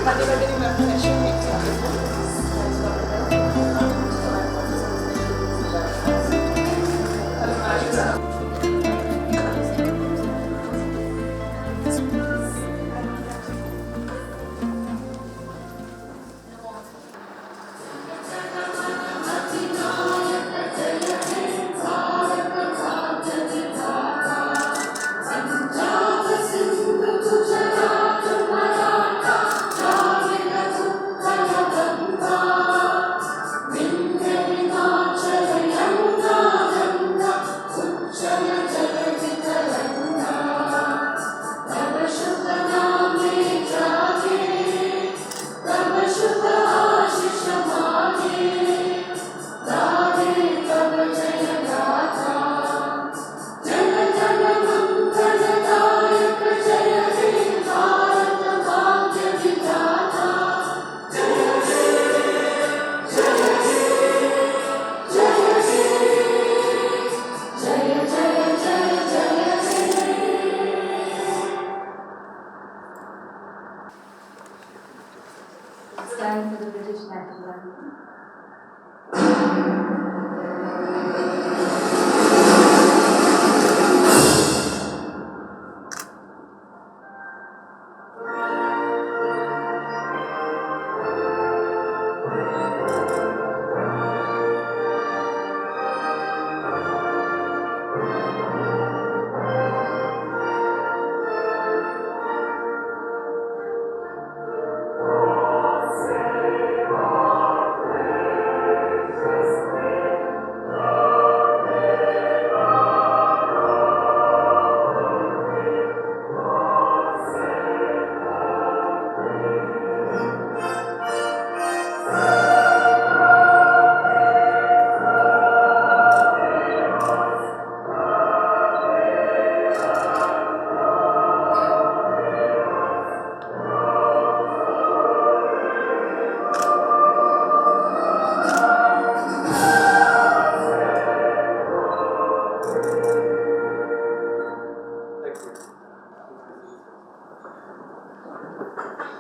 Stand for the British national anthem.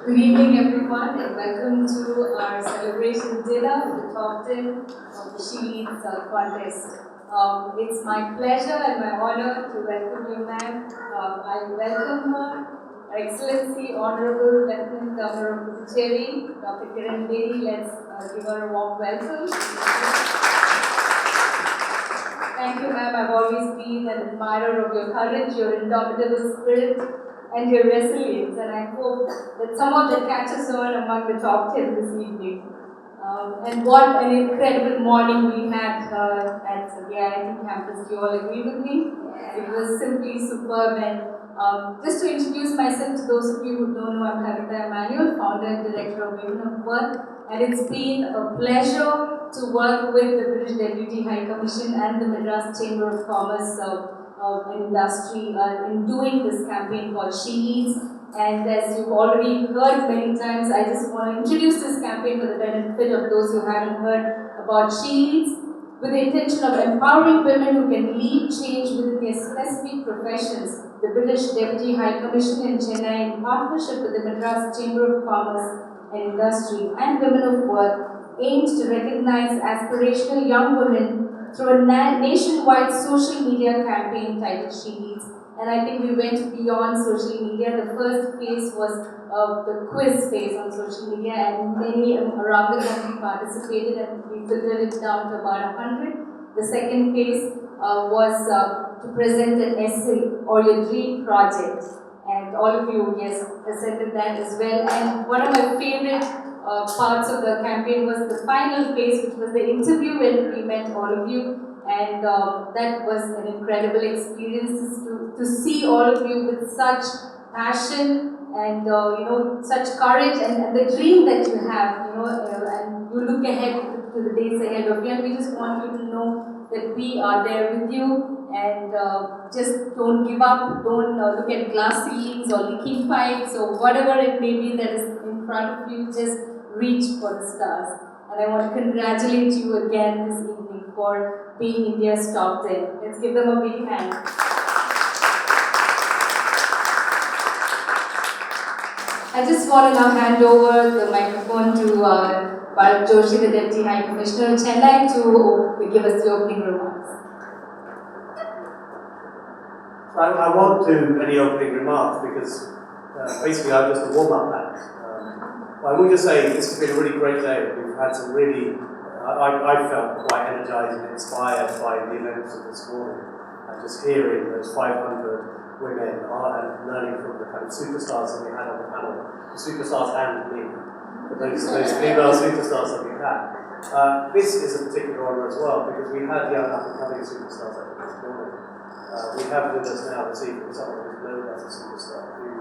Good evening, everyone, and welcome to our celebration dinner with the top 10 of the She Leads contest. It's my pleasure and my honor to welcome you, ma'am. I welcome Her Excellency Honorable Lieutenant Governor of Puducherry, Dr. Kiran Bedi. Let's give her a warm welcome. Thank you, ma'am. I've always been an admirer of your courage, your indomitable spirit, and your resilience, and I hope that some of that catches on among the top 10 this evening. And what an incredible morning we had at the IIT campus. Do you all agree with me? It was simply superb. And just to introduce myself to those of you who don't know, I'm Bharat, Emmanuel, founder and director of Women of Worth, and it's been a pleasure to work with the British Deputy High Commission and the Madras Chamber of Commerce and Industry in doing this campaign called She Leads. And as you've already heard many times, I just want to introduce this campaign for the benefit of those who haven't heard about She Leads, with the intention of empowering women who can lead change within their specific professions. The British Deputy High Commission in Chennai, in partnership with the Madras Chamber of Commerce and Industry and Women of Worth, aims to recognize aspirational young women through a nationwide social media campaign titled She Leads. And I think we went beyond social media. The first phase was the quiz phase on social media, and many around the country participated, and we filtered it down to about 100. The second phase was to present an essay or your dream project. And all of you, yes, presented that as well. And one of my favorite parts of the campaign was the final phase, which was the interview when we met all of you. And that was an incredible experience to see all of you with such passion and such courage and the dream that you have, and you look ahead to the days ahead of you. And we just want you to know that we are there with you, and just don't give up. Don't look at glass ceilings or leaking pipes or whatever it may be that is in front of you. Just reach for the stars. And I want to congratulate you again this evening for being India's top 10. Let's give them a big hand. I just want to now hand over the microphone to Bharat Joshi, the Deputy High Commissioner of Chennai, to give us the opening remarks. I won't do any opening remarks because basically I'm just a warm-up act. I will just say this has been a really great day. We've had some really, I felt quite energised and inspired by the events of this morning. And just hearing those 500 women and learning from the kind of superstars that we had on the panel, the superstars and me, but those female superstars that we had. This is a particular honour as well because we had young up-and-coming superstars like this morning. We have with us now this evening someone who's known as a superstar who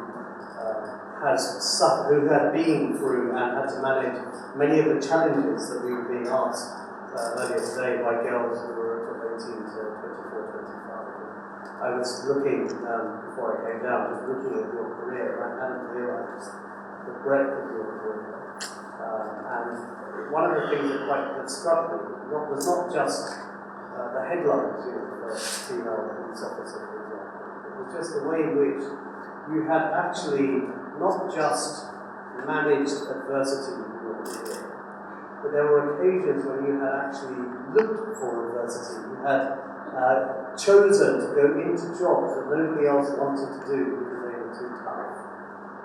has suffered, who had been through and had to manage many of the challenges that we were being asked earlier today by girls who were 18 to 24, 25. I was looking, before I came down, just looking at your career, and I hadn't realised the breadth of your career. And one of the things that struck me was not just the headlines, for female police officer, for example. It was just the way in which you had actually not just managed adversity in your career, but there were occasions when you had actually looked for adversity. You had chosen to go into jobs that nobody else wanted to do because they were too tough,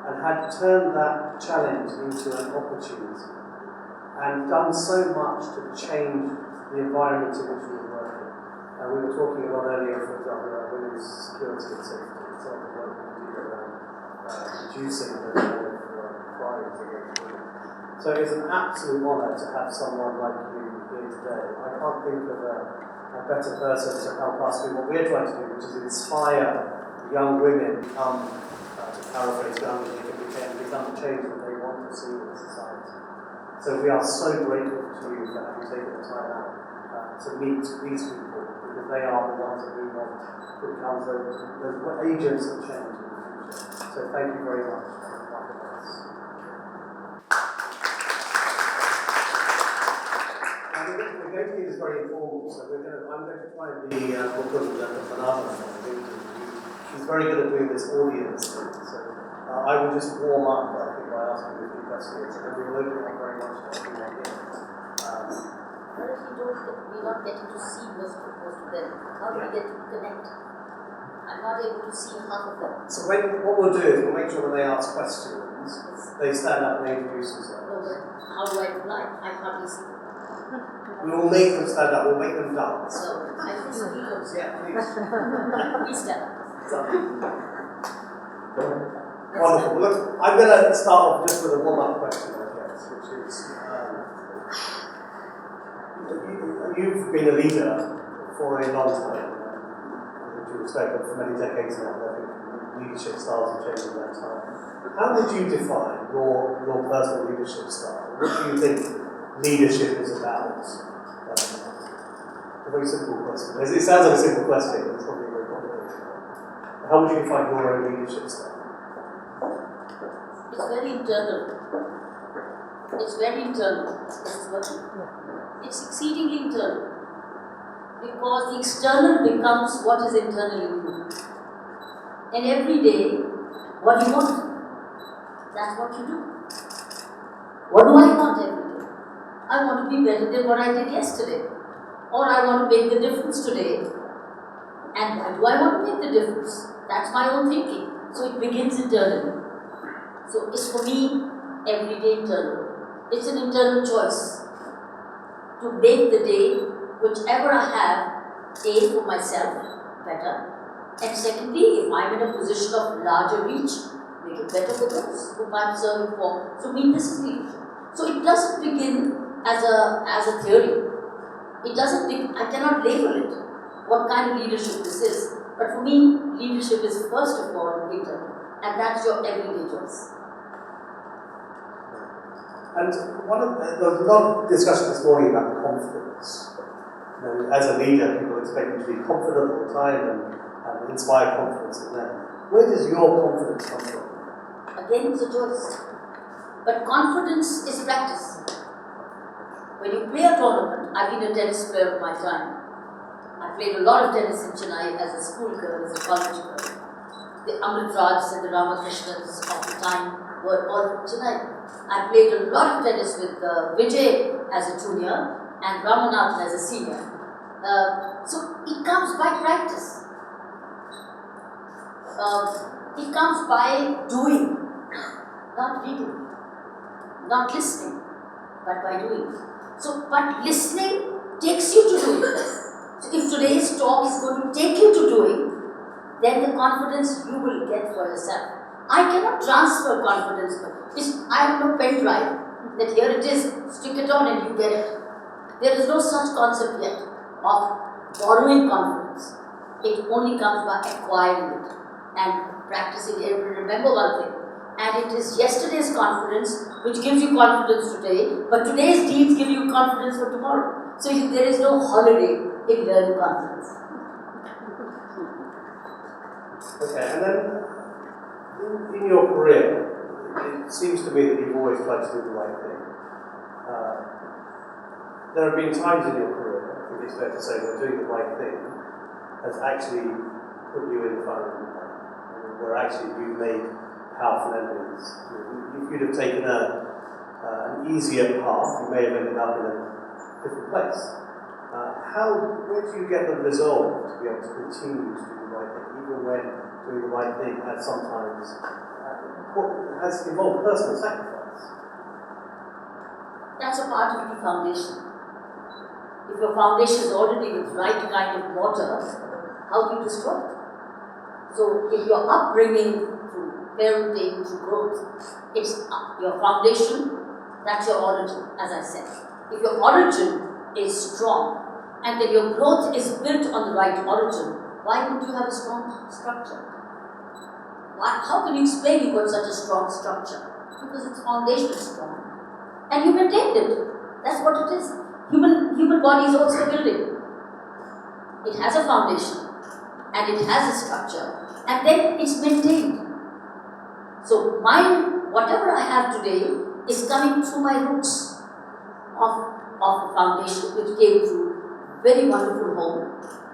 and had turned that challenge into an opportunity, and done so much to change the environment in which we were working. We were talking a lot earlier, for example, about women's security and safety, and some of the work we do around reducing the number of crimes against women. So it's an absolute honour to have someone like you here today. I can't think of a better person to help us do what we're trying to do, which is inspire young women to come, to paraphrase young women, to become the change that they want to see in society. So we are so grateful to you for having taken the time out to meet these people, because they are the ones that we want to become those agents of change in the future. So thank you very much for inviting us. We're going to keep this very informal, so I'm going to try and be the banana. She's very good at doing this audience thing, so I will just warm up, I think, by asking a few questions, and then we'll open up very much to everyone here. We're not getting to see most of them. How do we get to connect? I'm not able to see half of them. So what we'll do is we'll make sure when they ask questions, they stand up and they introduce themselves. No, but how do I reply? I hardly see them. We will make them stand up, we'll make them dance. So, I can see those. Yeah, please. Please stand up. Wonderful. Look, I'm going to start off just with a warm-up question, I guess, which is, you've been a leader for a long time, with due respect, but for many decades now. I think leadership styles have changed in that time. How would you define your personal leadership style? What do you think leadership is about? A very simple question. It sounds like a simple question, but it's probably very complicated. How would you define your own leadership style? It's very internal. It's very internal. It's exceedingly internal. Because the external becomes what is internal in you. And every day, what do you want? That's what you do. What do I want every day? I want to be better than what I did yesterday. Or I want to make the difference today. And why do I want to make the difference? That's my own thinking. So it begins internally. So it's for me, everyday internal. It's an internal choice to make the day, whichever I have, A, for myself, better. And secondly, if I'm in a position of larger reach, make it better for those whom I'm serving for. So this is leadership. So it doesn't begin as a theory. It doesn't begin, I cannot label it, what kind of leadership this is. But for me, leadership is first of all internal. And that's your everyday choice. And there was a lot of discussion this morning about confidence. As a leader, people expect you to be confident all the time and inspire confidence in them. Where does your confidence come from? Again, it's a choice. But confidence is practice. When you play a tournament, I've been a tennis player of my time. I played a lot of tennis in Chennai as a school girl, as a college girl. The Amrit Rajs and the Ramakrishnas of the time were all from Chennai. I played a lot of tennis with Vijay as a junior and Ramanathan as a senior. So it comes by practice. It comes by doing, not reading, not listening, but by doing. So, but listening takes you to doing. So if today's talk is going to take you to doing, then the confidence you will get for yourself. I cannot transfer confidence. I have no pen drive that here it is, stick it on and you get it. There is no such concept yet of borrowing confidence. It only comes by acquiring it and practicing it. Remember one thing, and it is yesterday's confidence which gives you confidence today, but today's deeds give you confidence for tomorrow. So there is no holiday in learning confidence. Okay, and then in your career, it seems to me that you've always tried to do the right thing. There have been times in your career, I think it's fair to say, where doing the right thing has actually put you in front, where actually you've made powerful enemies. If you'd have taken an easier path, you may have ended up in a different place. Where do you get the resolve to be able to continue to do the right thing, even when doing the right thing has sometimes has involved personal sacrifice? That's a part of the foundation. If your foundation is already with right kind of mortar, how do you destroy it? So if your upbringing through parenting, through growth, it's your foundation, that's your origin, as I said. If your origin is strong, and then your growth is built on the right origin, why would you have a strong structure? How can you explain you got such a strong structure? Because its foundation is strong. And you maintained it. That's what it is. Human body is also a building. It has a foundation and it has a structure, and then it's maintained. So whatever I have today is coming through my roots of the foundation, which came through very wonderful home,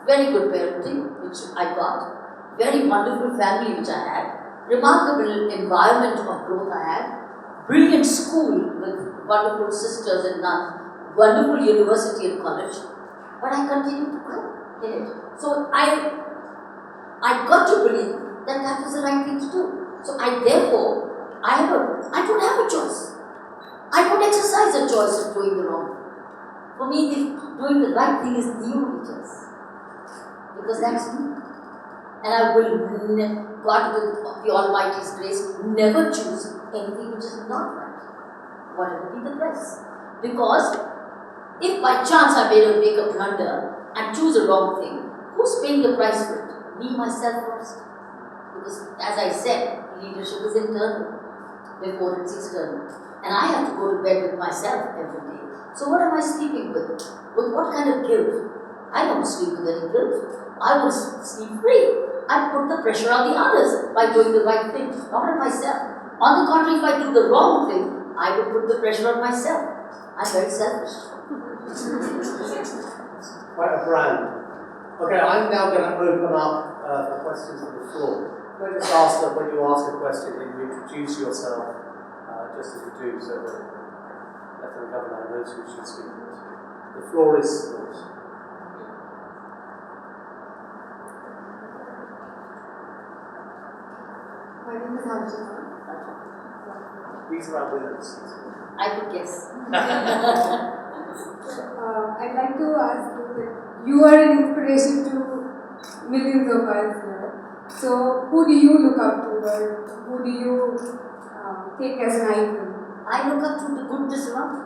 very good parenting, which I got, very wonderful family which I had, remarkable environment of growth I had, brilliant school with wonderful sisters and nuns, wonderful university and college, but I continue to grow in it. So I got to believe that that was the right thing to do. So I don't have a choice. I don't exercise a choice of doing the wrong. For me, doing the right thing is the only choice. Because that's me. And I will, God with the Almighty's grace, never choose anything which is not right, whatever be the price. Because if by chance I make a blunder and choose a wrong thing, who's paying the price for it? Me, myself first. Because as I said, leadership is internal before it's external. And I have to go to bed with myself every day. So what am I sleeping with? With what kind of guilt? I don't sleep with any guilt. I will sleep free. I put the pressure on the others by doing the right thing, not on myself. On the contrary, if I do the wrong thing, I will put the pressure on myself. I'm very selfish. Quite a brand. Okay, I'm now going to open up for questions on the floor. Can I just ask that when you ask a question, that you introduce yourself just as you do, so that Lieutenant Governor knows who she's speaking to. The floor is yours. My name is Harshita. These are our winners. I could guess. I'd like to ask you that you are an inspiration to millions of us here. So, who do you look up to, or who do you take as an idol? I look up to the goodness around me.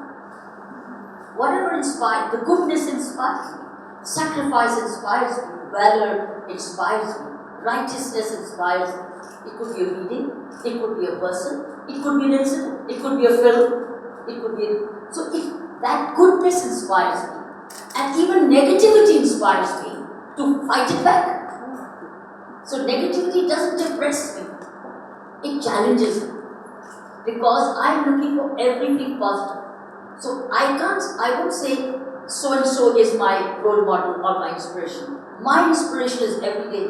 Whatever inspires, the goodness inspires me. Sacrifice inspires me. Valor inspires me. Righteousness inspires me. It could be a reading, it could be a person, it could be an incident, it could be a film, it could be that goodness inspires me. And even negativity inspires me to fight it back. So negativity doesn't depress me, it challenges me. Because I'm looking for everything positive. So I won't say so and so is my role model or my inspiration. My inspiration is every day.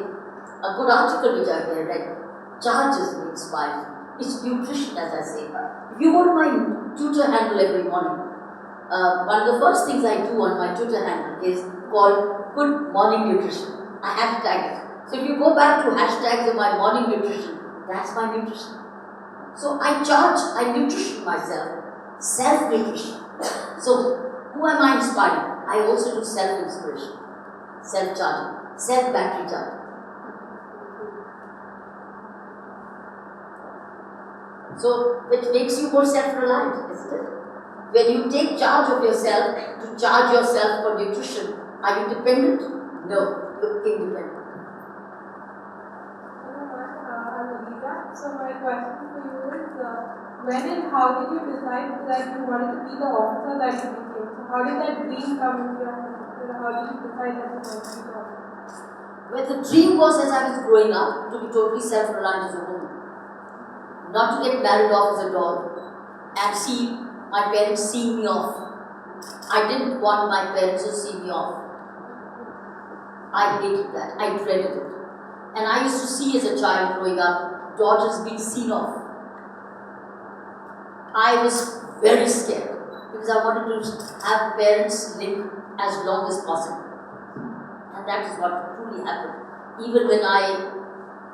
A good article which I read charges me, inspires me. It's nutrition, as I say. If you go to my Twitter handle every morning, one of the first things I do on my Twitter handle is called Good Morning Nutrition. I hashtag it. So if you go back to hashtags of my morning nutrition, that's my nutrition. So I nutrition myself, self-nutrition. So who am I inspiring? I also do self-inspiration, self-charging, self-battery charging. So which makes you more self-reliant, isn't it? When you take charge of yourself to charge yourself for nutrition, are you dependent? No, you're independent. So my question for you is, when and how did you decide that you wanted to be the officer that you became? So how did that dream come into your head? How did you decide that you wanted to be the officer? Well, the dream was, as I was growing up, to be totally self-reliant as a woman. Not to get married off as a dog and see my parents seeing me off. I didn't want my parents to see me off. I hated that. I dreaded it. And I used to see as a child growing up, daughters being seen off. I was very scared because I wanted to have parents live as long as possible. And that is what truly happened. Even when I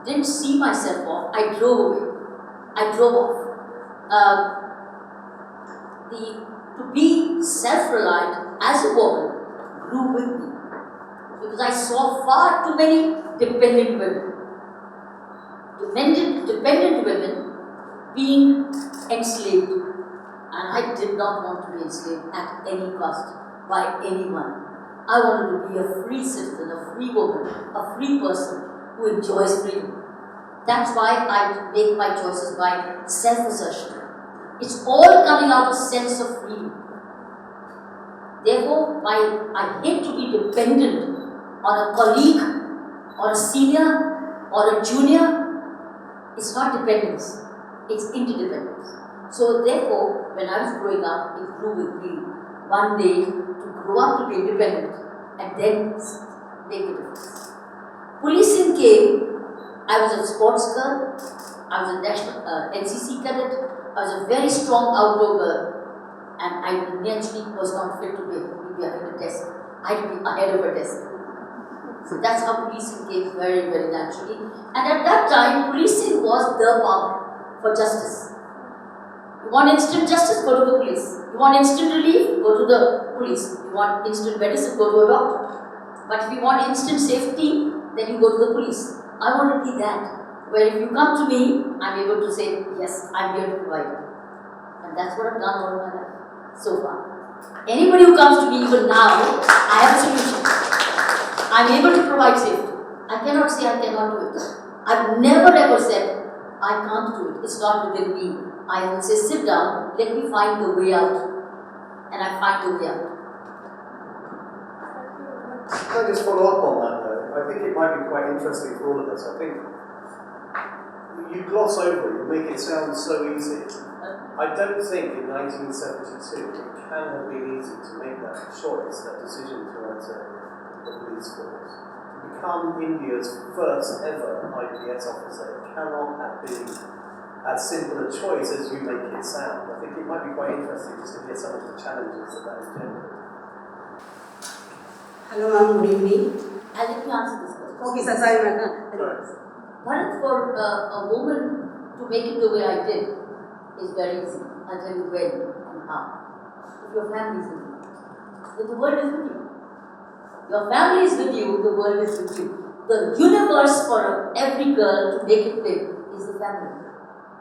didn't see myself off, I drove away. I drove off. To be self-reliant as a woman grew with me because I saw far too many dependent women. Dependent women being enslaved, and I did not want to be enslaved at any cost by anyone. I wanted to be a free citizen, a free woman, a free person who enjoys freedom. That's why I make my choices by self-assertion. It's all coming out of sense of freedom. Therefore, I hate to be dependent on a colleague, or a senior, or a junior. It's not dependence, it's interdependence. So therefore, when I was growing up, it grew with me one day to grow up to be independent and then make a difference. Policing came. I was a sports girl, I was a national NCC cadet, I was a very strong outdoor girl, and I naturally was not fit to be behind a desk. I had to be ahead of a desk. So that's how policing came very, very naturally. And at that time, policing was the power for justice. You want instant justice, go to the police. You want instant relief, go to the police. You want instant medicine, go to a doctor. But if you want instant safety, then you go to the police. I want to be that, where if you come to me, I'm able to say, yes, I'm here to provide you. And that's what I've done all my life, so far. Anybody who comes to me, even now, I have a solution. I'm able to provide safety. I cannot say I cannot do it. I've never ever said, I can't do it. It's not within me. I will say, sit down, let me find the way out. And I find the way out. Can I just follow up on that though? I think it might be quite interesting for all of us. I think you gloss over it, you make it sound so easy. I don't think in 1972 it can have been easy to make that choice, that decision to enter the police force. To become India's first ever IPS officer, it cannot have been as simple a choice as you make it sound. I think it might be quite interesting just to hear some of the challenges that engendered. Hello ma'am, good evening. Let me answer this question. Okay, sir, sorry ma'am. Bharat, for a woman to make it the way I did is very easy. I'll tell you when and how. If your family is with you, then the world is with you. Your family is with you, the world is with you. The universe for every girl to make it big is the family.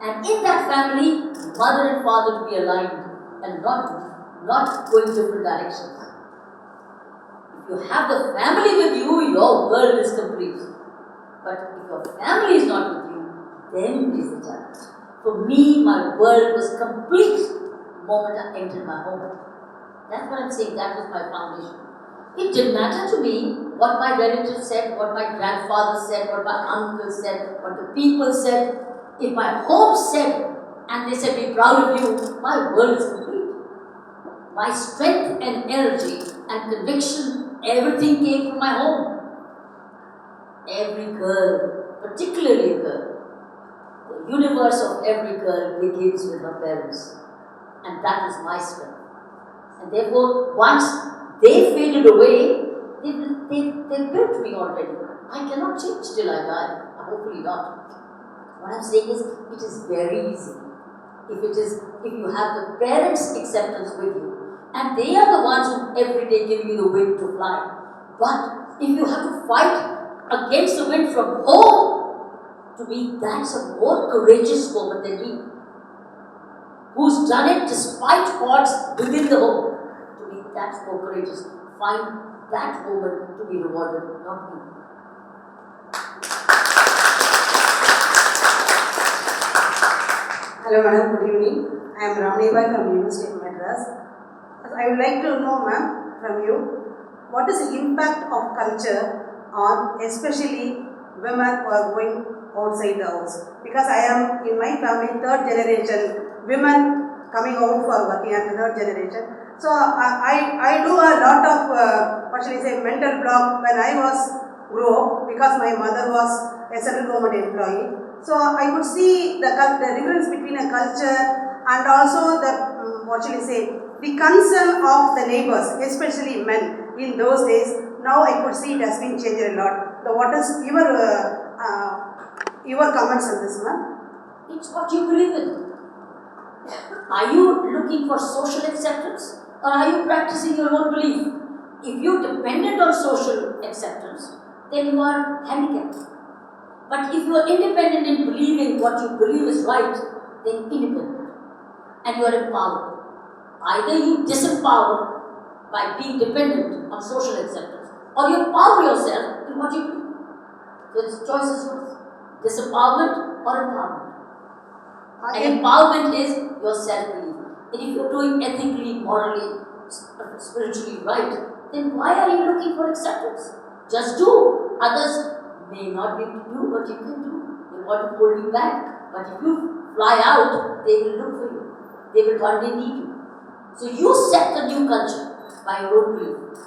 And in that family, mother and father to be aligned and not going different directions. If you have the family with you, your world is complete. But if your family is not with you, then is the challenge. For me, my world was complete the moment I entered my home. That's what I'm saying, that was my foundation. It didn't matter to me what my relatives said, what my grandfather said, what my uncle said, what the people said. If my home said, and they said, be proud of you, my world is complete. My strength and energy and conviction, everything came from my home. Every girl, particularly a girl, the universe of every girl begins with her parents. And that is my strength. And therefore, once they faded away, they built me already. I cannot change till I die. Hopefully not. What I'm saying is, it is very easy. If you have the parents' acceptance with you, and they are the ones who every day give you the wind to fly. But if you have to fight against the wind from home, to me, that's a more courageous woman than me. Who's done it despite odds within the home. To me, that's more courageous. Find that woman to be rewarded, not me. Hello madam, good evening. I am Ramani Bai from University of Madras. I would like to know ma'am from you, what is the impact of culture on especially women who are going outside the house? Because I am in my family third generation, women coming out for working as the third generation. So I do a lot of mental block when I was grew up, because my mother was a central government employee. So I could see the difference between a culture and also the concern of the neighbors, especially men in those days. Now I could see it has been changed a lot. So what is your comments on this, ma'am? It's what you believe in. Are you looking for social acceptance, or are you practicing your own belief? If you're dependent on social acceptance, then you are handicapped. But if you are independent in believing what you believe is right, then independent. And you are empowered. Either you disempower by being dependent on social acceptance, or you empower yourself in what you believe. So it's choice is yours. Disempowerment or empowerment. And empowerment is your self-belief. And if you're doing ethically, morally, spiritually right, then why are you looking for acceptance? Just do. Others may not be able to do what you can do. They want to hold you back. But if you fly out, they will look for you. They will one day need you. So you set the new culture by your own belief.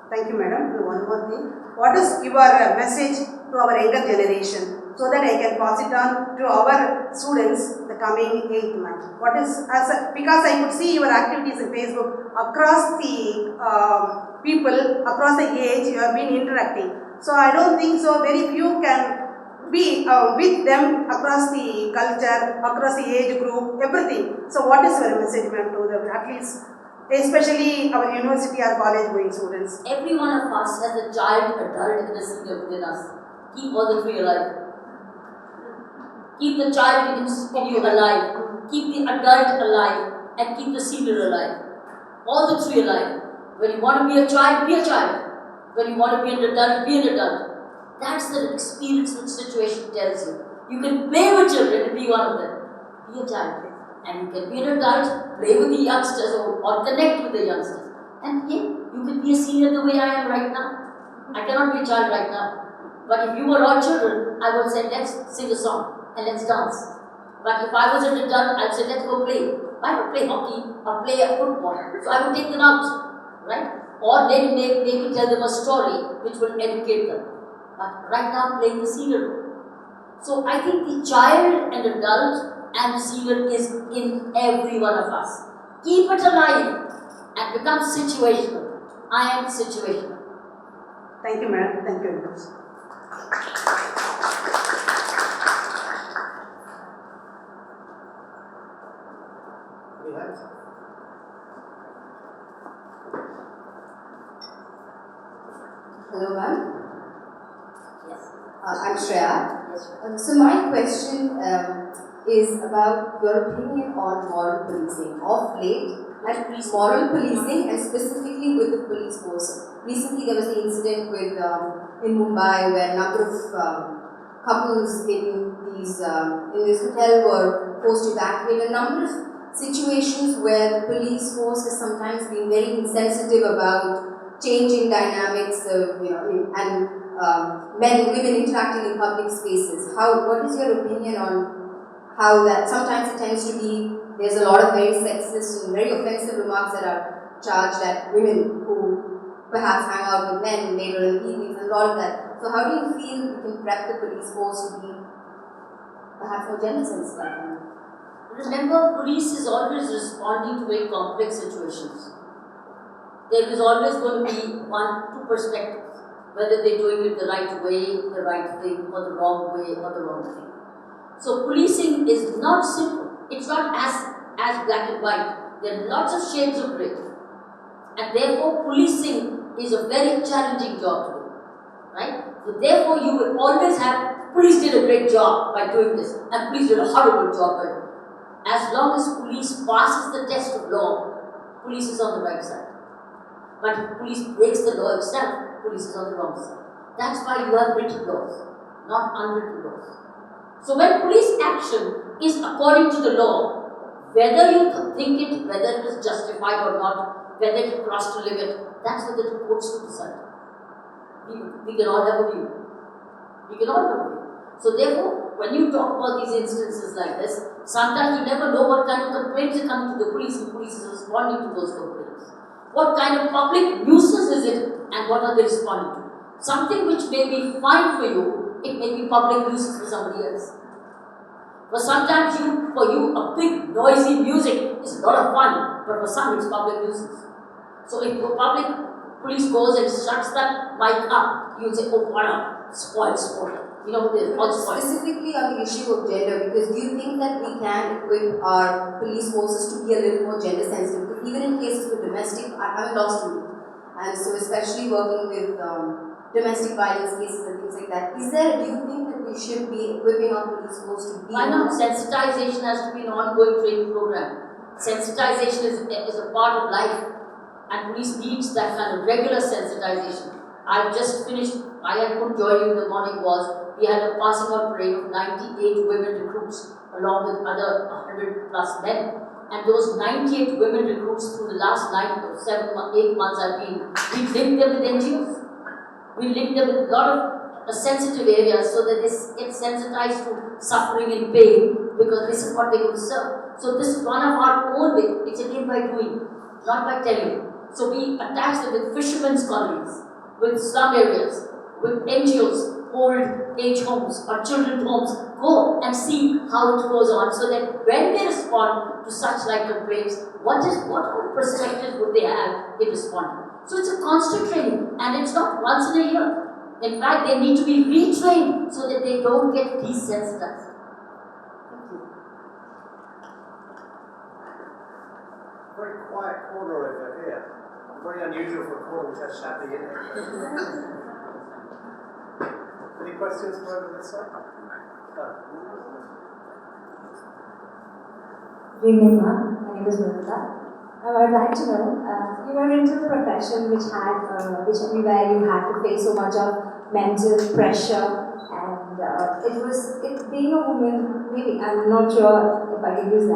Thank you, madam. And one more thing. What is your message to our younger generation, so that I can pass it on to our students the coming 8th month? What is, because I could see your activities in Facebook across the people, across the age, you have been interacting. So I don't think so very few can be with them across the culture, across the age group, everything. So what is your message, ma'am, to them, at least, especially our university or college going students? Every one of us has a child, adult, and a senior within us. Keep all the three alive. Keep the child in you alive. Keep the adult alive, and keep the senior alive. All the three alive. When you want to be a child, be a child. When you want to be an adult, be an adult. That's the experience that situation tells you. You can play with children and be one of them. Be a child. And you can be an adult, play with the youngsters or connect with the youngsters. And you can be a senior the way I am right now. I cannot be a child right now. But if you were all children, I would say, let's sing a song and let's dance. But if I was an adult, I'd say, let's go play. I would play hockey or play a football. So I would take them out, right? Or maybe tell them a story which will educate them. But right now, I'm playing the senior role. So I think the child and adult and the senior is in every one of us. Keep it alive and become situational. I am situational. Thank you, madam. Thank you very much. Hello, ma'am. Yes. I'm Shreya. Yes. So my question is about your opinion on moral policing. Of late, and moral policing, and specifically with the police force. Recently, there was the incident with in Mumbai where a number of couples in this hotel were forced to evacuate. A number of situations where the police force has sometimes been very insensitive about changing dynamics of men and women interacting in public spaces. What is your opinion on how that sometimes it tends to be, there's a lot of very sexist and very offensive remarks that are charged at women who perhaps hang out with men later in the evenings and all of that. So how do you feel you can prep the police force to be perhaps more gender sensitive? Remember, police is always responding to very complex situations. There is always going to be two perspectives, whether they're doing it the right way, the right thing, or the wrong way, or the wrong thing. So policing is not simple. It's not as black and white. There are lots of shades of grey. And therefore, policing is a very challenging job to do. Right? So therefore, you will always have, police did a great job by doing this, and police did a horrible job by doing it. As long as police passes the test of law, police is on the right side. But if police breaks the law itself, police is on the wrong side. That's why you have written laws, not unwritten laws. So when police action is according to the law, whether you think it, whether it is justified or not, whether it crossed the limit, that's what the courts will decide. We can all have a view. We can all have a view. So therefore, when you talk about these instances like this, sometimes you never know what kind of complaints are coming to the police, and police is responding to those complaints. What kind of public nuisance is it, and what are they responding to? Something which may be fine for you, it may be public nuisance for somebody else. But sometimes for you, a big noisy music is a lot of fun, but for some it's public nuisance. So if the public police goes and shuts that mic up, you'll say, oh, what a spoiled sport. You know, all spoiled. Specifically on the issue of gender, because do you think that we can equip our police forces to be a little more gender sensitive? Because even in cases with domestic, I'm a law student, and so especially working with domestic violence cases and things like that, do you think that we should be equipping our police force to be? Why not? Sensitization has to be an ongoing training program. Sensitization is a part of life, and police needs that kind of regular sensitization. I've just finished, I couldn't join you in the morning, we had a passing out parade of 98 women recruits along with other 100 plus men. And those 98 women recruits through the last 8 months I've been, we linked them with NGOs. We linked them with a lot of sensitive areas so that they get sensitized to suffering and pain, because this is what they could serve. So this is one of our own way. It's again by doing, not by telling. So we attach them with fishermen's colonies, with slum areas, with NGOs, old age homes or children's homes. Go and see how it goes on, so that when they respond to such like complaints, what perspective would they have in responding? So it's a constant training, and it's not once in a year. In fact, they need to be retrained so that they don't get desensitized. Very quiet corner over here. Very unusual for a corner which has Shabby in it. Any questions for over this side? Good evening, ma'am. My name is Bharat. I would like to know, you were into a profession which where you had to face so much of mental pressure, and being a woman, maybe, I'm not sure if I can use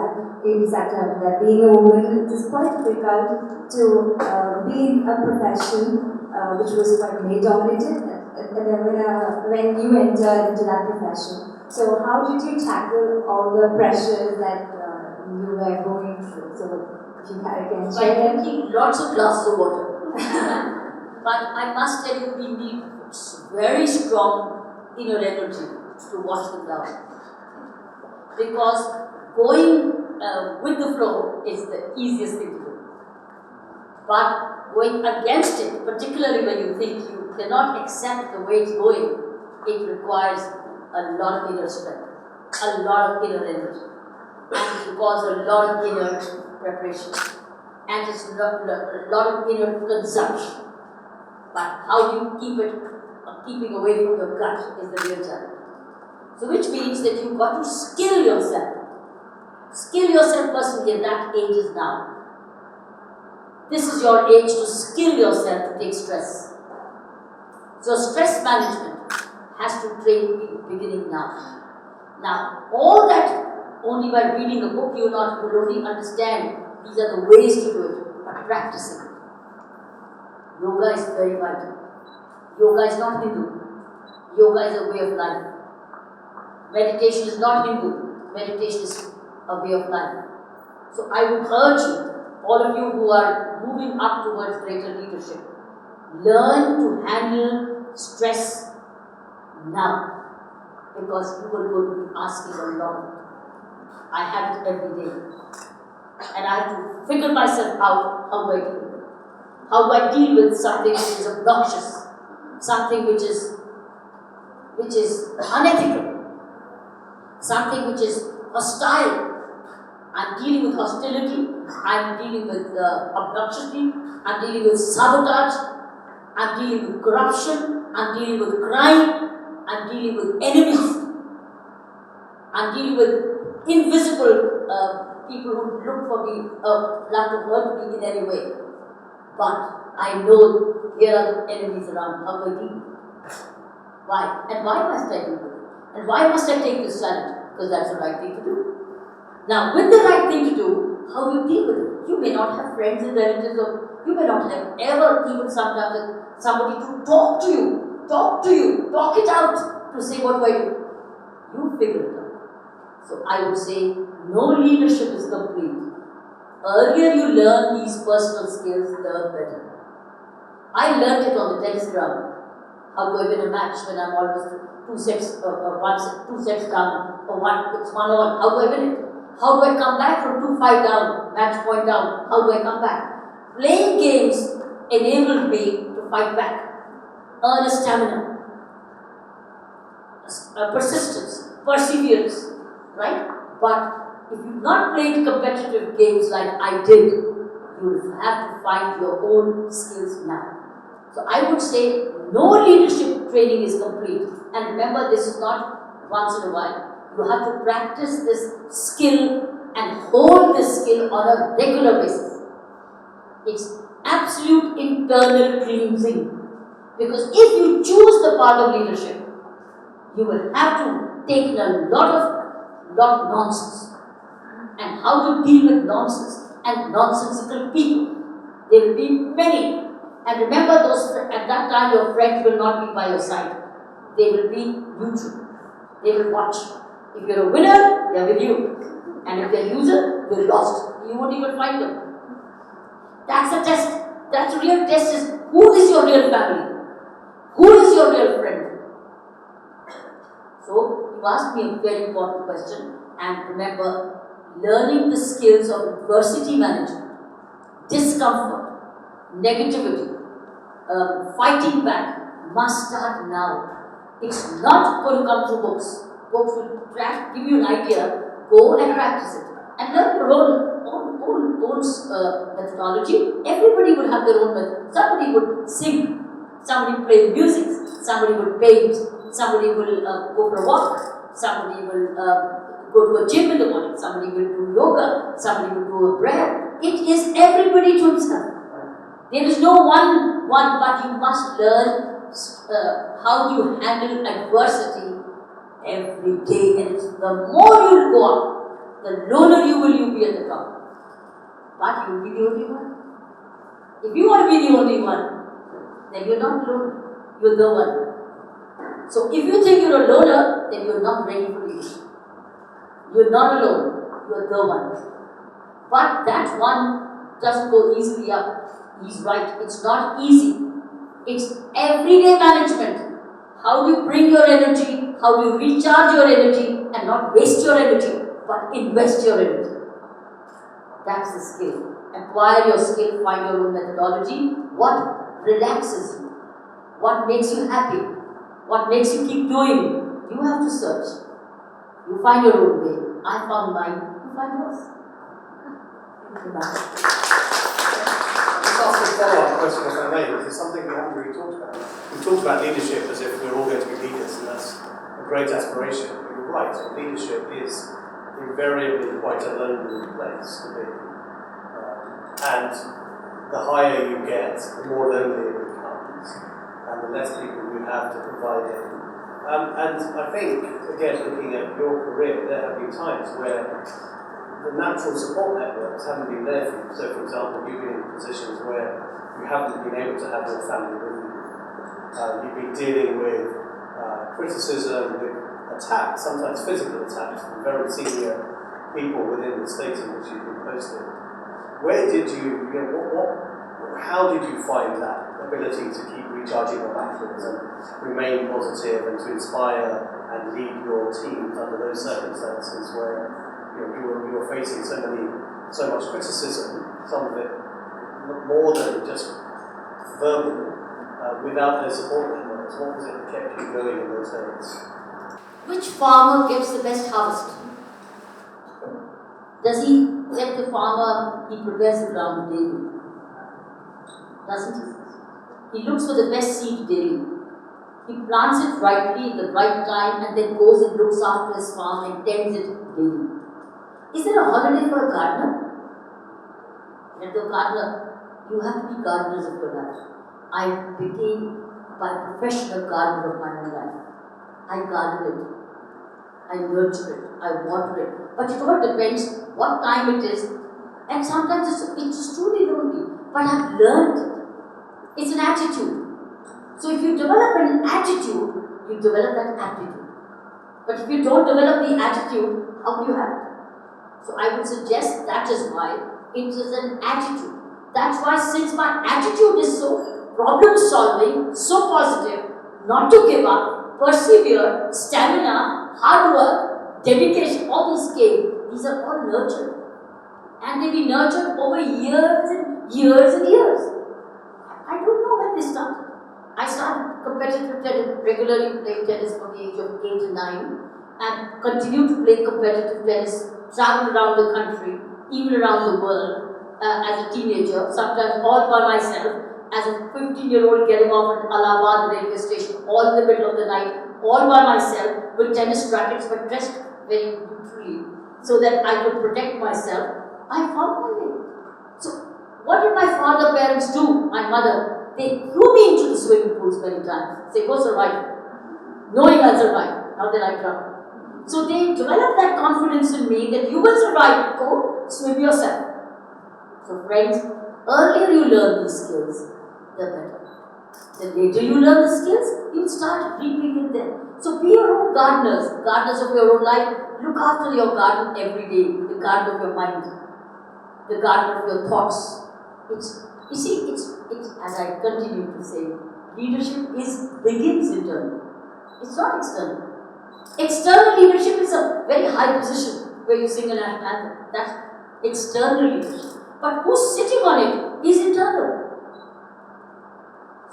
that term, that being a woman, it is quite difficult to be in a profession which was quite male-dominated when you entered into that profession. So how did you tackle all the pressures that you were going through? So if you can share By them. drinking lots of glasses of water. But I must tell you, we need very strong inner energy to wash them down. Because going with the flow is the easiest thing to do. But going against it, particularly when you think you cannot accept the way it's going, it requires a lot of inner strength, a lot of inner energy, and it requires a lot of inner preparation, and it's a lot of inner consumption. But how do you keep it, keeping away from your gut is the real challenge. So which means that you've got to skill yourself. Skill yourself personally, and that age is now. This is your age to skill yourself to take stress. So stress management has to train you beginning now. Now, all that only by reading a book you will only understand. These are the ways to do it, but practicing it. Yoga is very vital. Yoga is not Hindu. Yoga is a way of life. Meditation is not Hindu. Meditation is a way of life. So I would urge you, all of you who are moving up towards greater leadership, learn to handle stress now. because you were going to be asking a lot. I had it every day. And I had to figure myself out how do I deal with it. How do I deal with something which is obnoxious, something which is unethical, something which is hostile. I'm dealing with hostility, I'm dealing with obnoxiously, I'm dealing with sabotage, I'm dealing with corruption, I'm dealing with crime, I'm dealing with enemies, I'm dealing with invisible people who look for me, plan to hurt me in any way. But I know here are the enemies around. How do I deal with it? Why? And why must I deal with it? And why must I take this challenge? Because that's the right thing to do. Now, with the right thing to do, how do you deal with it? You may not have friends and relatives, or you may not have ever even sometimes somebody to talk to you, talk it out, to say, what do I do? You figure it out. So I would say, no leadership is complete. Earlier you learn these personal skills, learn better. I learned it on the tennis ground. How do I win a match when I'm almost two sets down, or it's 1-1? How do I win it? How do I come back from 2-5 down, match point down? How do I come back? Playing games enabled me to fight back, earn a stamina, persistence, perseverance, right? But if you've not played competitive games like I did, you will have to find your own skills now. So I would say no leadership training is complete. And remember, this is not once in a while. You have to practice this skill and hold this skill on a regular basis. It's absolute internal cleansing. Because if you choose the path of leadership, you will have to take in a lot of nonsense. And how to deal with nonsense and nonsensical people. There will be many. And remember, at that time your friends will not be by your side. They will be neutral. They will watch. If you're a winner, they're with you. And if they're a loser, you're lost. You won't even find them. That's the test. That's the real test is, who is your real family? Who is your real friend? So, you asked me a very important question. And remember, learning the skills of adversity management, discomfort, negativity, fighting back must start now. It's not going to come through books. Books will give you an idea, go and practice it. And learn your own methodology. Everybody would have their own method. Somebody would sing, somebody would play music, somebody would paint, somebody will go for a walk, somebody will go to a gym in the morning, somebody will do yoga, somebody will do a prayer. It is everybody to himself. There is no one, but you must learn how do you handle adversity every day. And the more you go up, the loner you will be at the top. But you will be the only one. If you want to be the only one, then you're not alone. You're the one. So if you think you're a loner, then you're not ready for leadership. You're not alone. You're the one. But that one doesn't go easily up. He's right. It's not easy. It's everyday management. How do you bring your energy? How do you recharge your energy and not waste your energy, but invest your energy? That's the skill. Acquire your skill, find your own methodology. What relaxes you? What makes you happy? What makes you keep doing? You have to search. You find your own way. I found mine. You find yours. Thank you, ma'am. Just ask a follow-up question, if I may, because it's something we haven't really talked about. We've talked about leadership as if we're all going to be leaders, and that's a great aspiration. But you're right, leadership is invariably quite a lonely place to be. And the higher you get, the more lonely it becomes, and the less people you have to provide in. And I think, again, looking at your career, there have been times where the natural support networks haven't been there for you. So, for example, you've been in positions where you haven't been able to have your family with you. You've been dealing with criticism, with attacks, sometimes physical attacks from very senior people within the state in which you've been posted. Where did you how did you find that ability to keep recharging your batteries and remain positive and to inspire and lead your teams under those circumstances where you're facing so much criticism, some of it more than just verbal, without their support from others? What was it that kept you going in those days? Which farmer gets the best harvest? Does he get the farmer, he prepares the ground daily? Doesn't he? He looks for the best seed daily. He plants it rightly in the right time and then goes and looks after his farm and tends it daily. Is there a holiday for a gardener? And the gardener, you have to be gardeners of your life. I became by profession a gardener of my own life. I garden it, I nurture it, I water it. But it all depends what time it is. And sometimes it's truly lonely. But I've learned it. It's an attitude. So if you develop an attitude, you develop that aptitude. But if you don't develop the attitude, how do you have it? So I would suggest that is why it is an attitude. That's why, since my attitude is so problem solving, so positive, not to give up, persevere, stamina, hard work, dedication, all these came, these are all nurtured. And they be nurtured over years and years and years. I don't know when they started. I started competitive tennis, regularly playing tennis from the age of 8 to 9, and continued to play competitive tennis, traveled around the country, even around the world, as a teenager, sometimes all by myself, as a 15-year-old getting off at Allahabad railway station, all in the middle of the night, all by myself, with tennis rackets, but dressed very neutrally, so that I could protect myself. I found my way. So, what did my parents do? My mother, they threw me into the swimming pools many times. Say, go survive. Knowing I'll survive. Now that I drown. So they developed that confidence in me that you will survive. Go swim yourself. So friends, earlier you learn these skills, the better. The later you learn the skills, you start reaping in them. So be your own gardeners of your own life. Look after your garden every day, the garden of your mind, the garden of your thoughts. It's as I continue to say, leadership begins internally. It's not external. External leadership is a very high position where you sing an anthem. That's external leadership. But who's sitting on it is internal.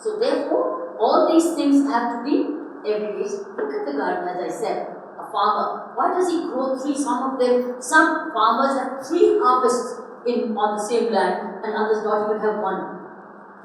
So therefore, all these things have to be every day. Look at the garden, as I said. A farmer, why does he grow three? Some farmers have 3 harvests on the same land, and others don't even have 1.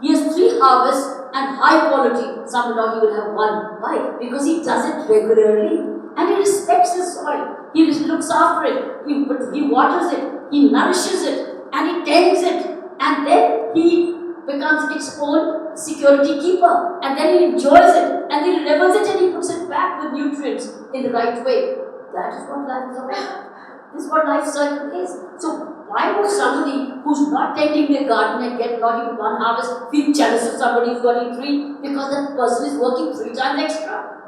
He has 3 harvests and high quality. Some do not even have 1. Why? Because he does it regularly, and he respects his soil. He looks after it. He waters it. He nourishes it, and he tends it, and then he becomes its own security keeper, and then he enjoys it, and he levels it, and he puts it back with nutrients in the right way. That is what life is about. This is what life cycle is. So why would somebody who's not tending their garden and get not even 1 harvest feel jealous of somebody who's getting 3? Because that person is working 3 times extra.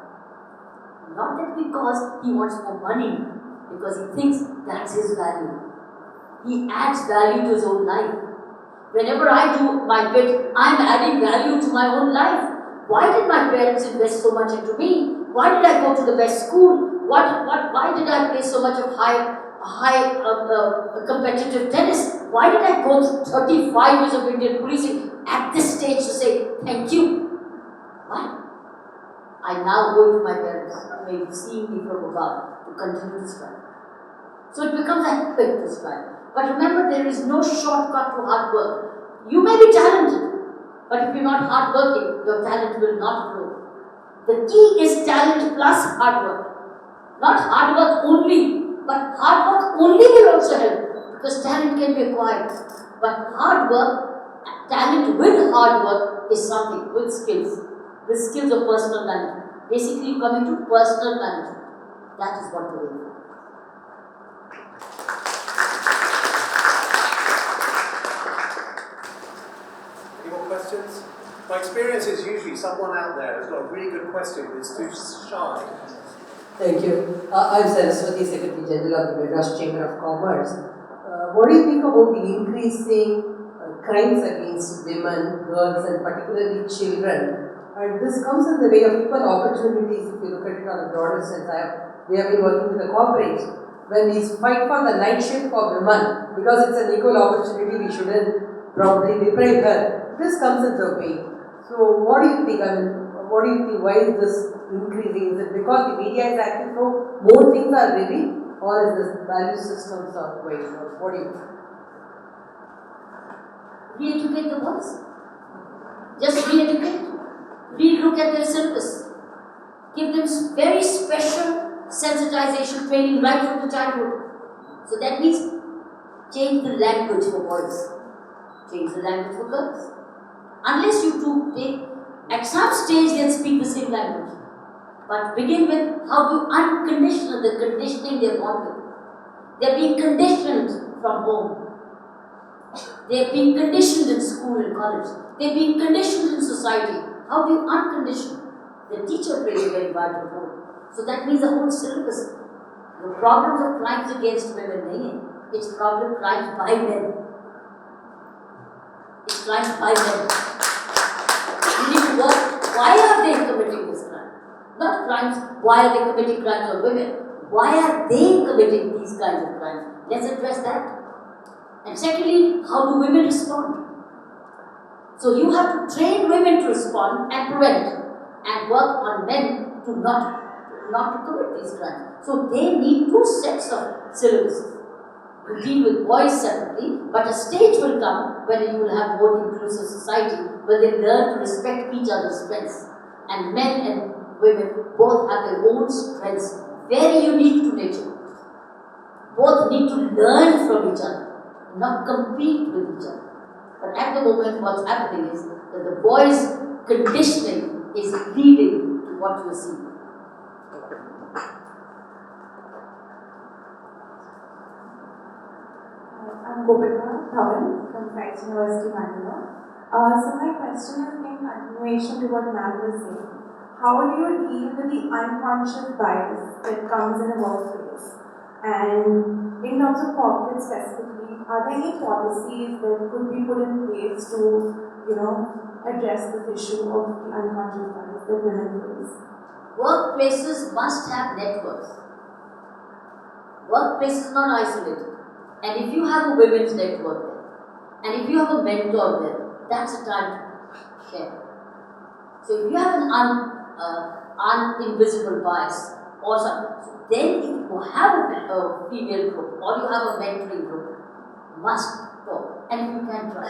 Not that because he wants more money, because he thinks that's his value. He adds value to his own life. Whenever I do my bit, I'm adding value to my own life. Why did my parents invest so much into me? Why did I go to the best school? Why did I play so much of high competitive tennis? Why did I go through 35 years of Indian policing at this stage to say thank you? Why? I now go to my parents who may be seeing me from above to continue to strive. So it becomes a habit to strive. But remember, there is no shortcut to hard work. You may be talented, but if you're not hard working, your talent will not grow. The key is talent plus hard work. Not hard work only, but hard work only will also help, because talent can be acquired. But hard work, talent with hard work is something, with skills of personal management. Basically, coming to personal management. That is what we do. Any more questions? My experience is usually someone out there has got a really good question but is too shy. Thank you. I'm Saraswati, Secretary General of the Madras Chamber of Commerce. What do you think about the increasing crimes against women, girls, and particularly children And this comes in the way of equal opportunities. If you look at it on a broader sense, we have been working with the corporates. When we fight for the night shift for women, because it's an equal opportunity, we shouldn't probably deprive her. This comes into play. So what do you think? I mean, what do you think? Why is this increasing? Is it because the media is active, so more things are revealed, or is this value systems are going on? What do you think? Re-educate the boys. Just re-educate. Re-look at their syllabus. Give them very special sensitization training right from the childhood. So that means change the language for boys. Change the language for girls. Unless you two take, at some stage they'll speak the same language. But begin with how to uncondition the conditioning they're born with. They're being conditioned from home. They're being conditioned in school and college. They're being conditioned in society. How do you uncondition? The teacher plays a very vital role. So that means the whole syllabus. The problems of crimes against women, it's crimes by men. It's crimes by men. You need to work. Why are they committing this crime? Not crimes. Why are they committing crimes on women? Why are they committing these kinds of crimes? Let's address that. And secondly, how do women respond? So you have to train women to respond and prevent, and work on men to not to commit these crimes. So they need two sets of syllabuses. You deal with boys separately, but a stage will come when you will have more inclusive society, where they learn to respect each other's strengths. And men and women both have their own strengths, very unique to nature. Both need to learn from each other, not compete with each other. But at the moment, what's happening is that the boys' conditioning is leading to what you see. I'm Gopika Dhawan from Christ University, Bangalore. So my question is in continuation to what ma'am was saying. How do you deal with the unconscious bias that comes in a workplace? And in terms of corporate specifically, are there any policies that could be put in place to, address this issue of the unconscious bias that women face? Workplaces must have networks. Workplaces are not isolated. And if you have a women's network there, and if you have a mentor there, that's a time to share. So if you have an invisible bias or something, so then if you have a female group or you have a mentoring group, must talk. And if you can try,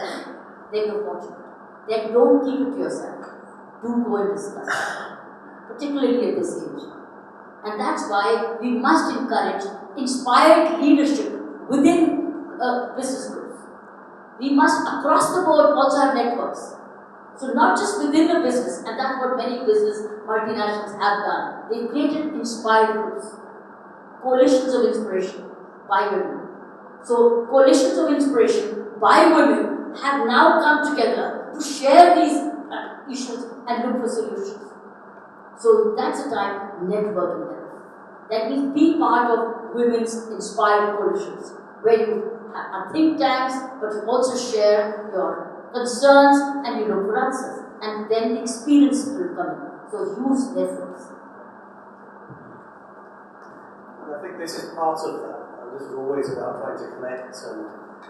then you're fortunate. Then don't keep it to yourself. Do go and discuss, particularly at this age. And that's why we must encourage inspired leadership within business groups. We must, across the board, also have networks. So not just within the business, and that's what many business multinationals have done. They've created inspired groups, coalitions of inspiration by women. So coalitions of inspiration by women have now come together to share these issues and look for solutions. So that's a time networking. That means be part of women's inspired coalitions, where you are think tanks, but you also share your concerns and you look for answers. And then the experience will come in. So use networks. And I think this is part of that. And this is always about trying to connect and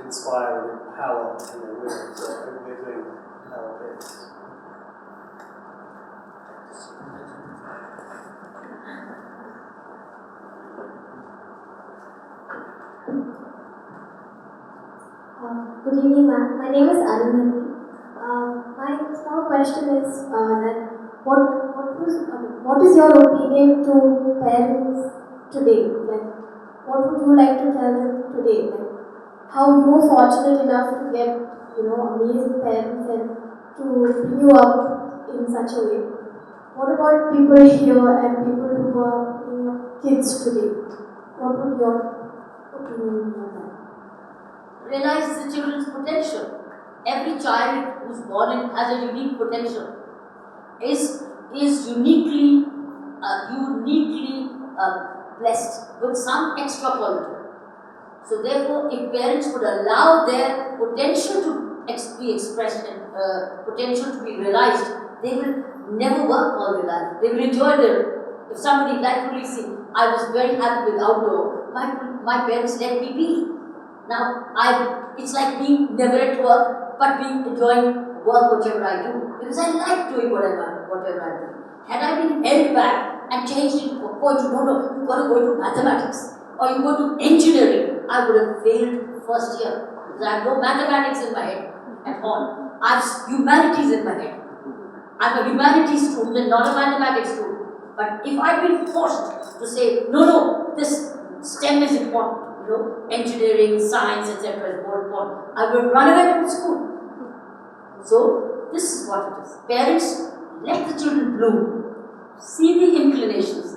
inspire and empower women. So I think we're doing our bits. Good evening, ma'am. My name is Arunati. My small question is that what is your opinion to parents today? Like, what would you like to tell them today? Like, how you were fortunate enough to get amazing parents and to bring you up in such a way. What about people here and people who are kids today? What would your opinion be on that? Realize the children's potential. Every child who's born in has a unique potential. Is uniquely blessed with some extra quality. So therefore, if parents would allow their potential to be expressed and potential to be realized, they will never work all their life. They will enjoy their, if somebody like policing, I was very happy with outdoor. My parents let me be. Now, it's like being never at work, but being enjoying work whatever I do. Because I like doing whatever I do. Had I been held back and changed it to no, you've got to go into mathematics or you go to engineering, I would have failed first year. Because I have no mathematics in my head at all. I have humanities in my head. I'm a humanities student and not a mathematics student. But if I'd been forced to say, no, this STEM is important, engineering, science, etc. is more important, I would run away from school. So, this is what it is. Parents, let the children bloom, see the inclinations,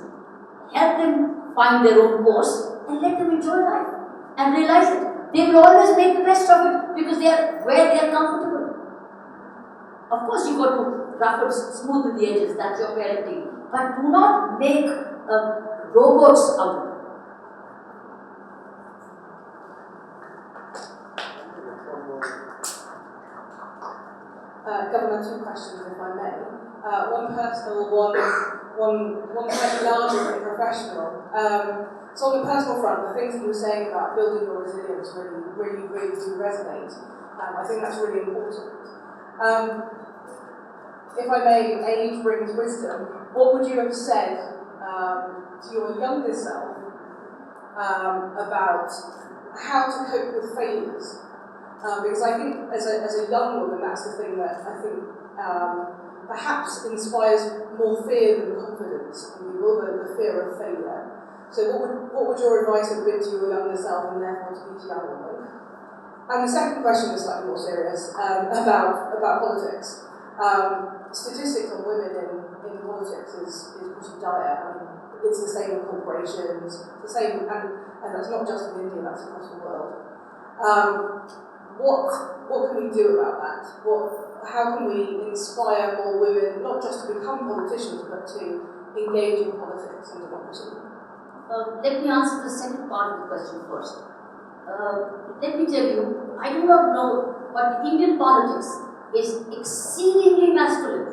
help them find their own course, and let them enjoy life and realize it. They will always make the best of it because they are where they are comfortable. Of course, you got to rough and smooth the edges, that's your parenting. But do not make robots out of it. Governor, two questions, if I may. One personal, one slightly larger and professional. So on the personal front, the things that you were saying about building your resilience really do resonate. I think that's really important. If I may, age brings wisdom. What would you have said to your younger self about how to cope with failures? Because I think as a young woman, that's the thing that I think perhaps inspires more fear than confidence in people, the fear of failure. So what would your advice have been to your younger self and therefore to each young woman? And the second question is slightly more serious, about politics. Statistics on women in politics is pretty dire. I mean, it's the same in corporations, the same, and that's not just in India, that's across the world. What can we do about that? How can we inspire more women, not just to become politicians, but to engage in politics and democracy? Let me answer the second part of the question first. Let me tell you, I do not know, but Indian politics is exceedingly masculine.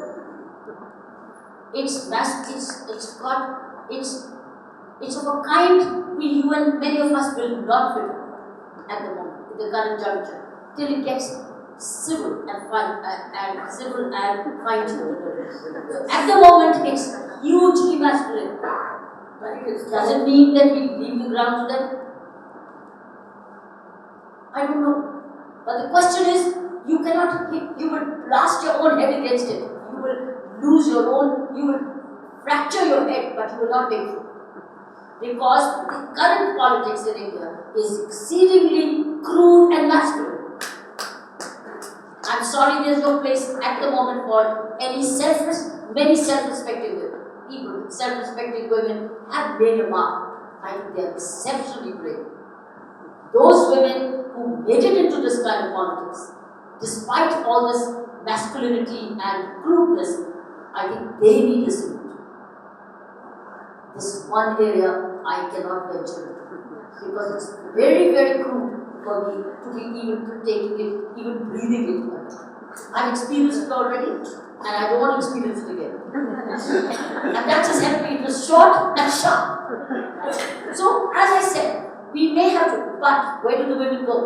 It's of a kind you and many of us will not fit at the moment, in the current juncture, till it gets civil and fine-tuned. At the moment, it's hugely masculine. Does it mean that we leave the ground to them? I don't know. But the question is, you will blast your own head against it. You will you will fracture your head, but you will not make it. Because the current politics in India is exceedingly crude and masculine. I'm sorry, there's no place at the moment for many self-respecting women. People, self-respecting women have made a mark. I think they are exceptionally brave. Those women who made it into this kind of politics, despite all this masculinity and crudeness, I think they need a salute. This is one area I cannot venture into, because it's very, very crude for me to be even taking it, even breathing it. I've experienced it already, and I don't want to experience it again. And that just helped me. It was short and sharp. So, as I said, we may have to, but where do the women go?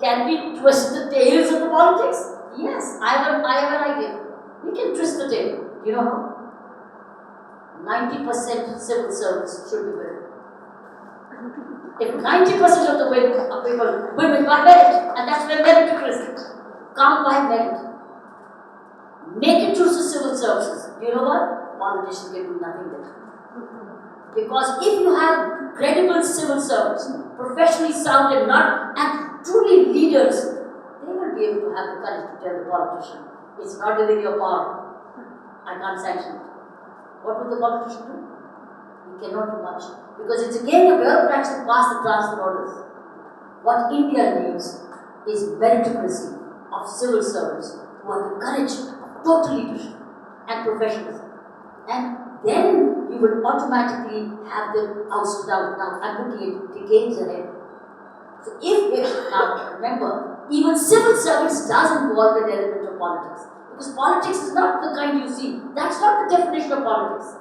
Can we twist the tails of the politics? Yes, I have an idea. We can twist the tail. You know how? 90% civil service should be women. If 90% of the women by merit, and that's where meritocracy come by merit. Make it through the civil services. You know what? Politicians can do nothing there. Because if you have credible civil servants, professionally sound and truly leaders, they will be able to have the courage to tell the politician, it's not within your power. I can't sanction it. What will the politician do? He cannot do much. Because it's again the bureaucrats who pass the transfer orders. What India needs is meritocracy of civil servants who have the courage of total leadership and professionalism. And then you will automatically have them ousted out. Now, I'm looking at decades ahead. So now remember, even civil service does involve an element of politics. Because politics is not the kind you see. That's not the definition of politics.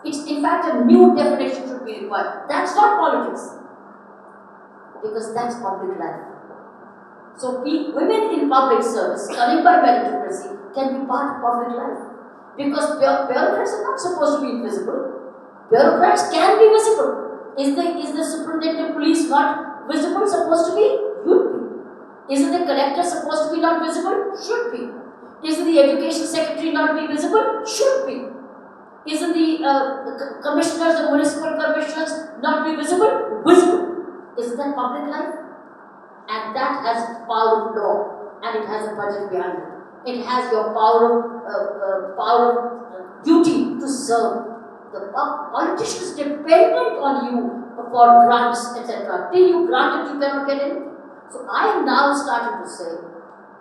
It's in fact a new definition should be required. That's not politics. Because that's public life. So women in public service, coming by meritocracy, can be part of public life. Because bureaucrats are not supposed to be invisible. Bureaucrats can be visible. Is the superintendent of police not visible? Supposed to be? Should be. Isn't the collector supposed to be not visible? Should be. Isn't the education secretary not be visible? Should be. Isn't the commissioners, the municipal commissioners not be visible? Visible. Isn't that public life? And that has power of law, and it has a budget behind it. It has your power of duty to serve. The politicians dependent on you for grants, etc. Till you grant it, you cannot get anything. So I am now starting to say,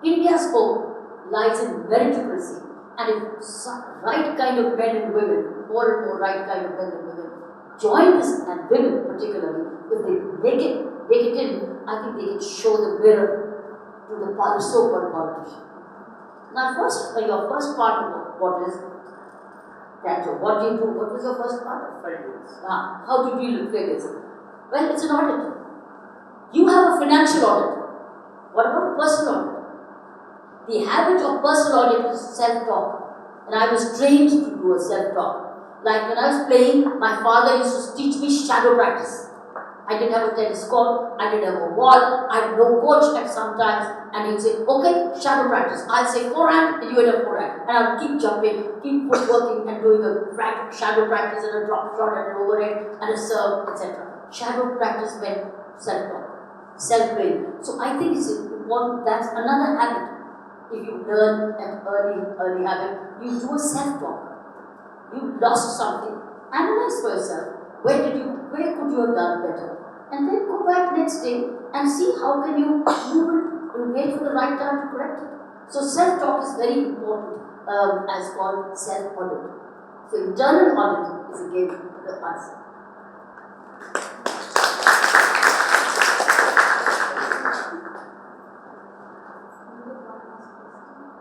India's hope lies in meritocracy, and if some right kind of men and women, more and more right kind of men and women, join this, and women particularly, if they make it in, I think they can show the mirror to the so-called politician. Now, your first part of what is that? What do you do? What was your first part? Failures. How do you deal with failures? Well, it's an audit. You have a financial audit. What about a personal audit? The habit of personal audit is self-talk, and I was trained to do a self-talk. Like when I was playing, my father used to teach me shadow practice. I didn't have a tennis court, I didn't have a wall, I had no coach at some times, and he'd say, okay, shadow practice. I'll say forehand, and you would have forehand. And I'll keep jumping, keep footworking, and doing a shadow practice and a drop shot and an overhead and a serve, etc. Shadow practice meant self-talk, self-blame. So I think it's important, that's another habit. If you learn an early habit, you do a self-talk. You lost something, analyze for yourself. Where could you have done better? And then go back next day and see how can you wait for the right time to correct it. So self-talk is very important, as called self-audit. So internal audit is again the answer.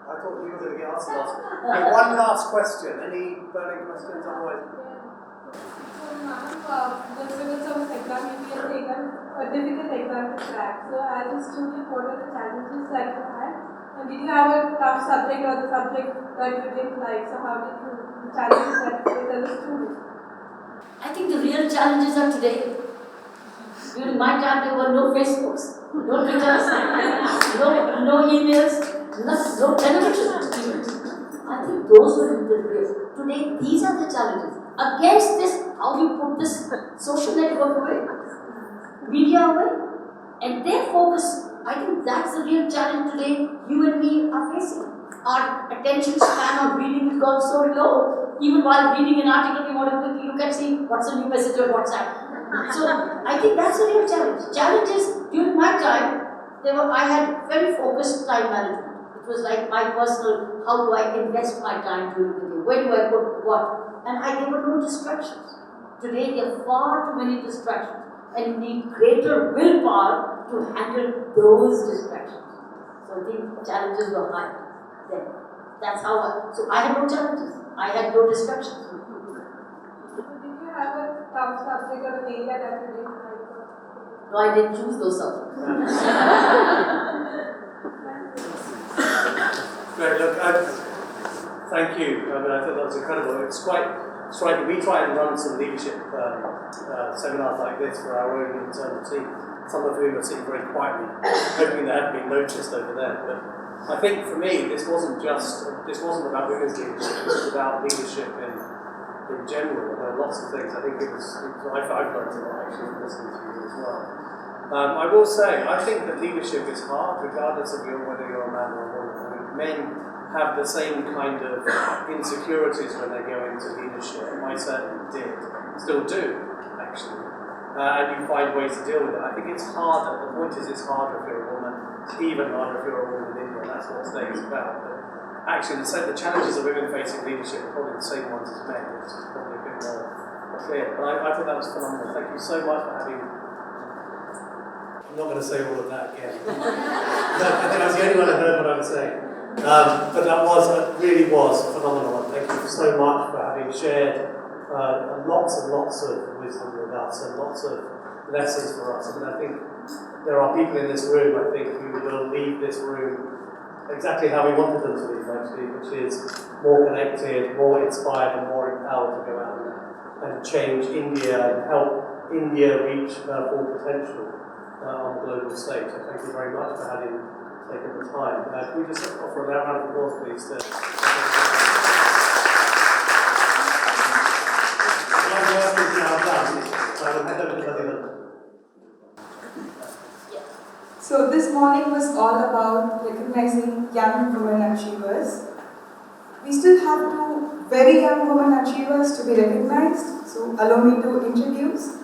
I thought you were going to get asked last. Okay, one last question. Any burning questions? Otherwise. The civil service exam, UPSC exam, a difficult exam to crack. So as a student, what are the challenges that you had? And did you have a tough subject or the subject that you didn't like? So how did you, the challenges that you faced as a student? I think the real challenges are today. During my time, there were no Facebooks, no Twitters, no emails, no television. I think those were the real. Today, these are the challenges. Against this, how do you put this social network away, media away, and their focus? I think that's the real challenge today you and me are facing. Our attention span on reading has gone so low. Even while reading an article, we want to quickly look and see what's a new message on WhatsApp. So I think that's the real challenge. Challenges during my time, I had very focused time management. It was like my personal, how do I invest my time during the day? Where do I put what? And there were no distractions. Today there are far too many distractions, and you need greater willpower to handle those distractions. So I think challenges were high then. That's how so I had no challenges. I had no distractions. So did you have a tough subject or an area that you didn't like? No, I didn't choose those subjects. Great, look, thank you. I think that was incredible. It's quite striking. We try and run some leadership seminars like this for our own internal team, some of whom are sitting very quietly, hoping they haven't been noticed over there. But I think for me, this wasn't about women's leadership. This was about leadership in general. There are lots of things. I think I've learned a lot actually from listening to you as well. I will say, I think that leadership is hard, regardless of whether you're a man or a woman. I mean, men have the same kind of insecurities when they go into leadership. I certainly did, still do, actually. And you find ways to deal with it. I think it's harder. The point is, it's harder if you're a woman. It's even harder if you're a woman in India. That's what today is about. But actually, the challenges of women facing leadership are probably the same ones as men. It's just probably a bit more clear. But I thought that was phenomenal. Thank you so much for having. I'm not going to say all of that again. I think I was the only one who heard what I was saying. But that really was phenomenal. And thank you so much for having shared lots and lots of wisdom with us and lots of lessons for us. I mean, I think there are people in this room, I think, who will leave this room exactly how we wanted them to leave, actually, which is more connected, more inspired, and more empowered to go out and change India and help India reach her full potential on the global stage. So thank you very much for having taken the time. Can we just offer a round of applause, please? My work is now done, so I will hand over to Bharat. So this morning was all about recognizing young women achievers. We still have two very young women achievers to be recognized. So allow me to introduce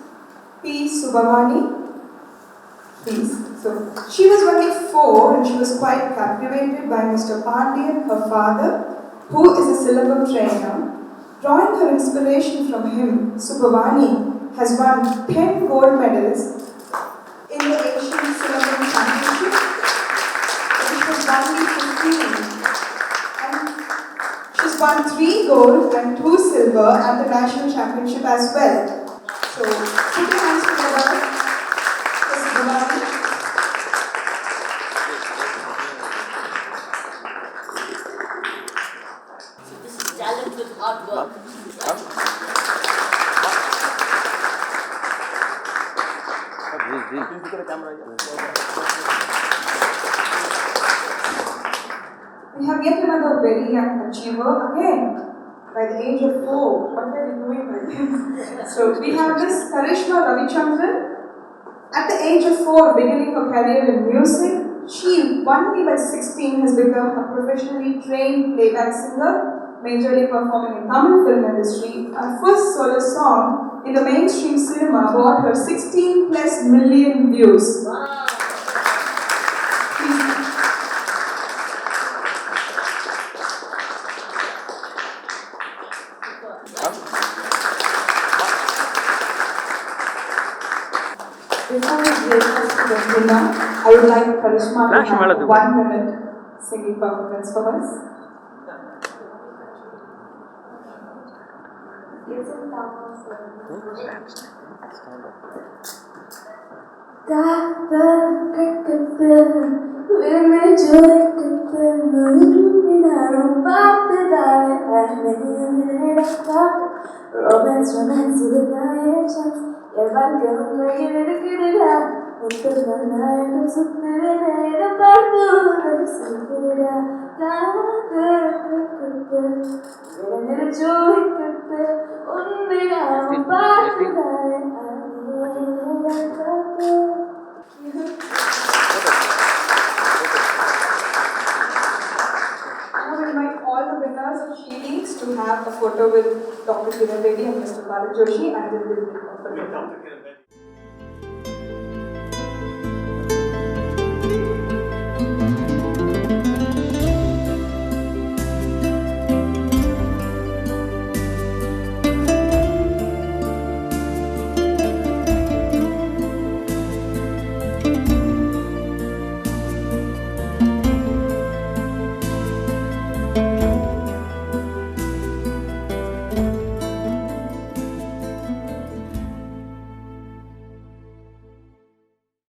P. Subhavani. Please. So she was only 4 and she was quite captivated by Mr. Pandian, her father, who is a syllabum trainer. Drawing her inspiration from him, Subhavani has won 10 gold medals in the Asian Syllabum Championship, which was only 15. And she's won 3 gold and 2 silver at the National Championship as well. So, put your hands together for Subhavani. This is talent with hard work. We have yet another very young achiever again. By the age of 4, what are we doing with him? So we have this Karishma Ravichandran. At the age of 4, beginning her career in music, she, only by 16, has become a professionally trained playback singer, majorly performing in Tamil film industry. Her first solo song in the mainstream cinema brought her 16 plus million views. Wow. Before we break us to the winner, I would like Karishma to have a 1-minute singing performance for us. Romance, with my chance. Everyone I would invite all the winners of Shieldings to have a photo with Dr. Kiran Bedi and Mr. Bharat Joshi, and they will be Dr. Kiran Bedi.